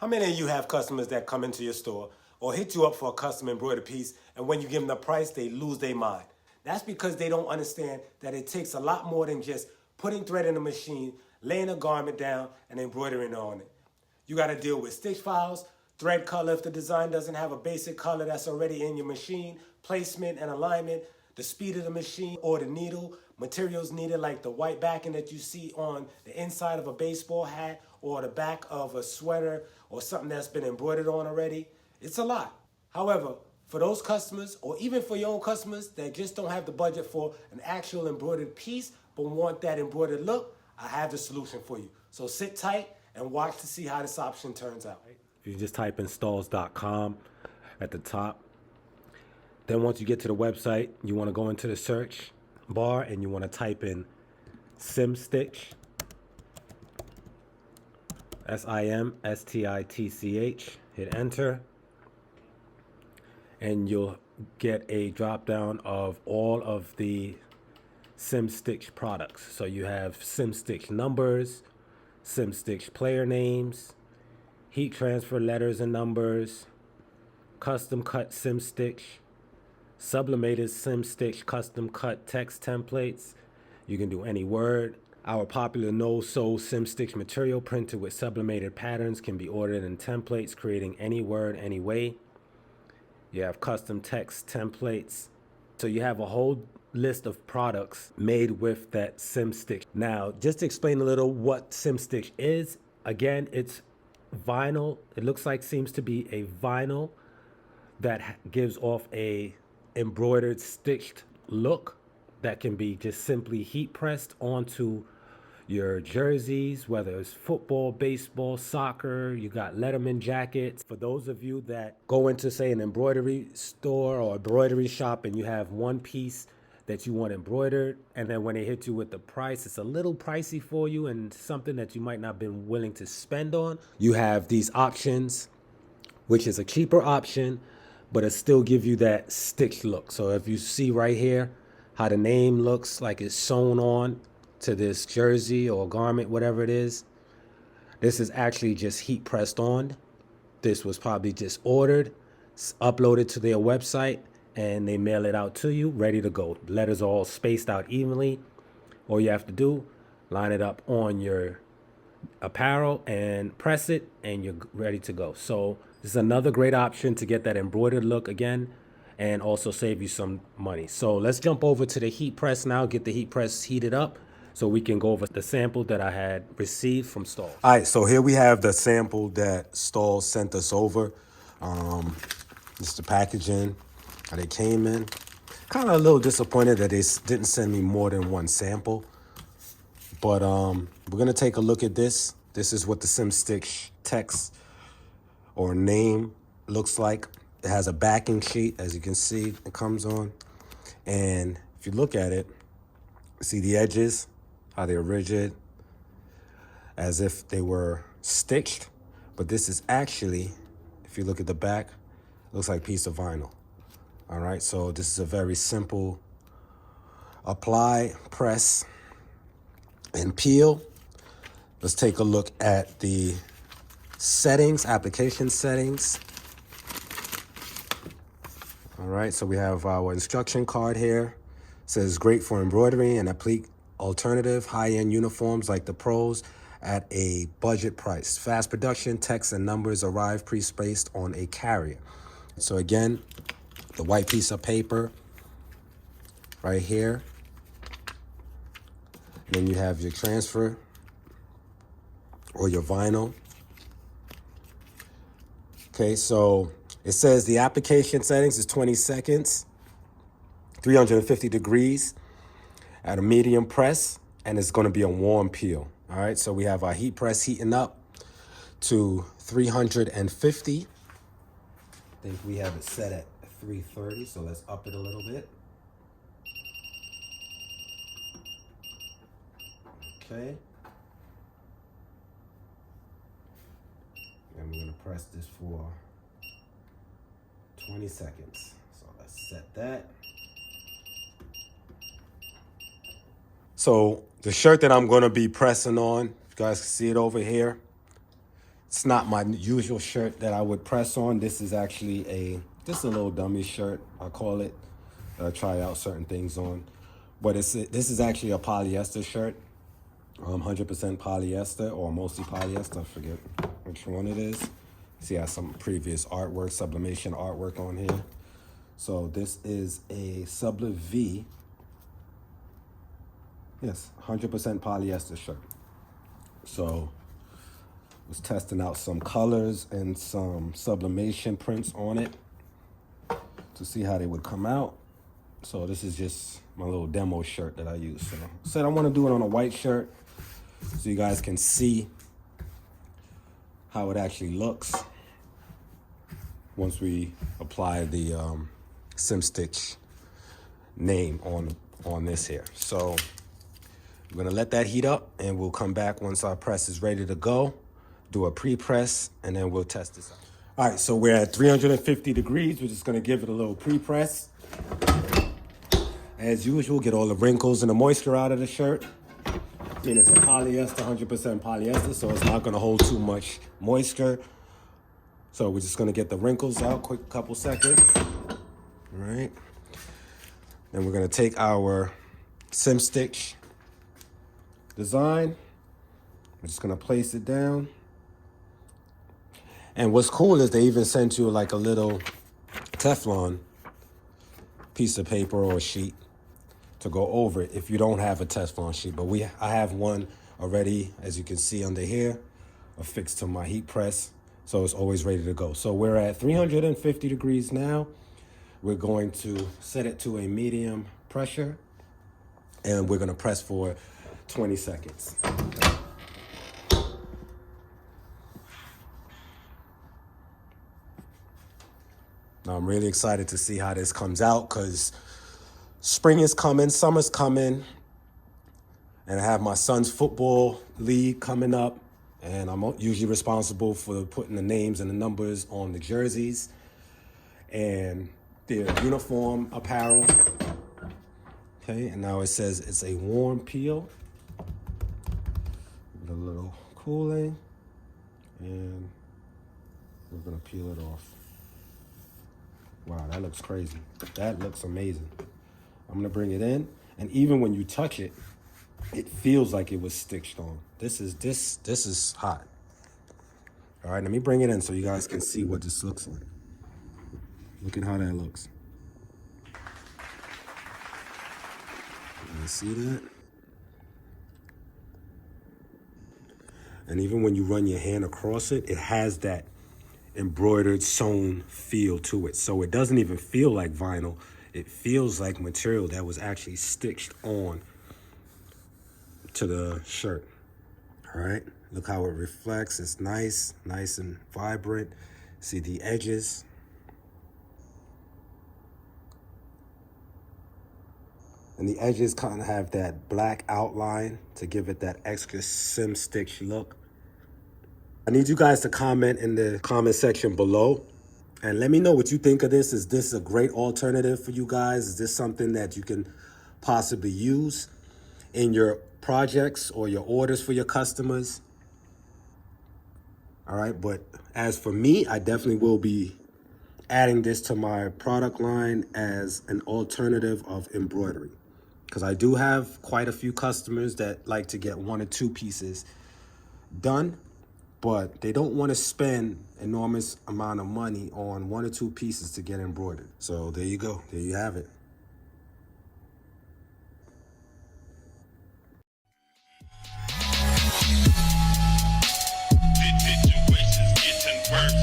How many of you have customers that come into your store or hit you up for a custom embroidered piece, and when you give them the price, they lose their mind? That's because they don't understand that it takes a lot more than just putting thread in a machine, laying a garment down, and embroidering on it. You got to deal with stitch files, thread color if the design doesn't have a basic color that's already in your machine, placement and alignment, the speed of the machine or the needle, materials needed like the white backing that you see on the inside of a baseball hat or the back of a sweater or something that's been embroidered on already. It's a lot. However, for those customers or even for your own customers that just don't have the budget for an actual embroidered piece but want that embroidered look, I have the solution for you. So sit tight and watch to see how this option turns out. You just type in stalls.com at the top. Then once you get to the website, you want to go into the search bar and you want to type in SimStitch. SIMSTITCH. Hit enter. And you'll get a drop down of all of the SimStitch products. So you have SimStitch numbers, SimStitch player names, heat transfer letters and numbers, custom cut SimStitch, sublimated SimStitch custom cut text templates. You can do any word. Our popular no-sew SimStitch material printed with sublimated patterns can be ordered in templates, creating any word, any way. You have custom text templates. So you have a whole list of products made with that SimStitch. Now, just to explain a little what SimStitch is, again, it's vinyl. It looks like seems to be a vinyl that gives off a embroidered stitched look that can be just simply heat pressed onto your jerseys, whether it's football, baseball, soccer. You got Letterman jackets. For those of you that go into, say, an embroidery store or embroidery shop and you have one piece that you want embroidered, and then when they hit you with the price, it's a little pricey for you and something that you might not have been willing to spend on, you have these options, which is a cheaper option, but it still give you that stitched look. So if you see right here how the name looks like it's sewn on to this jersey or garment, whatever it is, this is actually just heat pressed on. This was probably just ordered, uploaded to their website, and they mail it out to you, ready to go. Letters are all spaced out evenly. All you have to do, line it up on your apparel and press it, and you're ready to go. So this is another great option to get that embroidered look again and also save you some money. So let's jump over to the heat press now, get the heat press heated up so we can go over the sample that I had received from Stalls. All right, so here we have the sample that Stalls sent us over. Just the packaging, how they came in. Kind of a little disappointed that they didn't send me more than one sample. But we're gonna take a look at this. This is what the SimStitch text or name looks like. It has a backing sheet, as you can see, it comes on. And if you look at it, see the edges, how they're rigid, as if they were stitched. But this is actually, if you look at the back, it looks like a piece of vinyl. All right, so this is a very simple apply, press, and peel. Let's take a look at the settings, application settings. All right, so we have our instruction card here. It says great for embroidery and applique alternative high-end uniforms like the pros at a budget price. Fast production, text and numbers arrive pre-spaced on a carrier. So again, the white piece of paper right here. Then you have your transfer or your vinyl. Okay, so it says the application settings is 20 seconds, 350 degrees at a medium press, and it's going to be a warm peel. All right, so we have our heat press heating up to 350. I think we have it set at 330, so let's up it a little bit. Okay. And we're going to press this for 20 seconds. So let's set that. So the shirt that I'm going to be pressing on, you guys can see it over here. It's not my usual shirt that I would press on. This is actually just a little dummy shirt, I call it. Try out certain things on. But this is actually a polyester shirt. 100% polyester, or mostly polyester. I forget which one it is. See, I have some previous artwork, sublimation artwork on here. So this is a Sublim V. Yes, 100% polyester shirt. So was testing out some colors and some sublimation prints on it to see how they would come out. So this is just my little demo shirt that I use. So I said I want to do it on a white shirt so you guys can see how it actually looks once we apply the SimStitch name on this here. So we're gonna let that heat up and we'll come back once our press is ready to go, do a pre-press, and then we'll test this out. All right, so we're at 350 degrees. We're just gonna give it a little pre-press. As usual, get all the wrinkles and the moisture out of the shirt. I mean, it's a polyester, 100% polyester, so it's not gonna hold too much moisture. So we're just gonna get the wrinkles out, quick couple seconds. All right. Then we're gonna take our SimStitch design. I'm just gonna place it down. And what's cool is they even sent you like a little Teflon piece of paper or a sheet to go over it if you don't have a Teflon sheet. But I have one already, as you can see under here, affixed to my heat press. So it's always ready to go. So we're at 350 degrees now. We're going to set it to a medium pressure and we're gonna press for 20 seconds. Now I'm really excited to see how this comes out because spring is coming, summer's coming, and I have my son's football league coming up, and I'm usually responsible for putting the names and the numbers on the jerseys and their uniform apparel. Okay, and now it says it's a warm peel with a little cooling, and we're gonna peel it off. Wow, that looks crazy. That looks amazing. I'm gonna bring it in, and even when you touch it, it feels like it was stitched on. This is hot. All right, let me bring it in so you guys can see what this looks like. Look at how that looks. You see that? And even when you run your hand across it, it has that embroidered, sewn feel to it. So it doesn't even feel like vinyl. It feels like material that was actually stitched on to the shirt. All right, look how it reflects. It's nice and vibrant. See the edges. And the edges kind of have that black outline to give it that extra SimStitch look. I need you guys to comment in the comment section below and let me know what you think of this. Is this a great alternative for you guys? Is this something that you can possibly use in your projects or your orders for your customers? All right, but as for me, I definitely will be adding this to my product line as an alternative of embroidery, because I do have quite a few customers that like to get 1 or 2 pieces done, but they don't want to spend enormous amount of money on 1 or 2 pieces to get embroidered. So there you go. There you have it. Situations getting worse.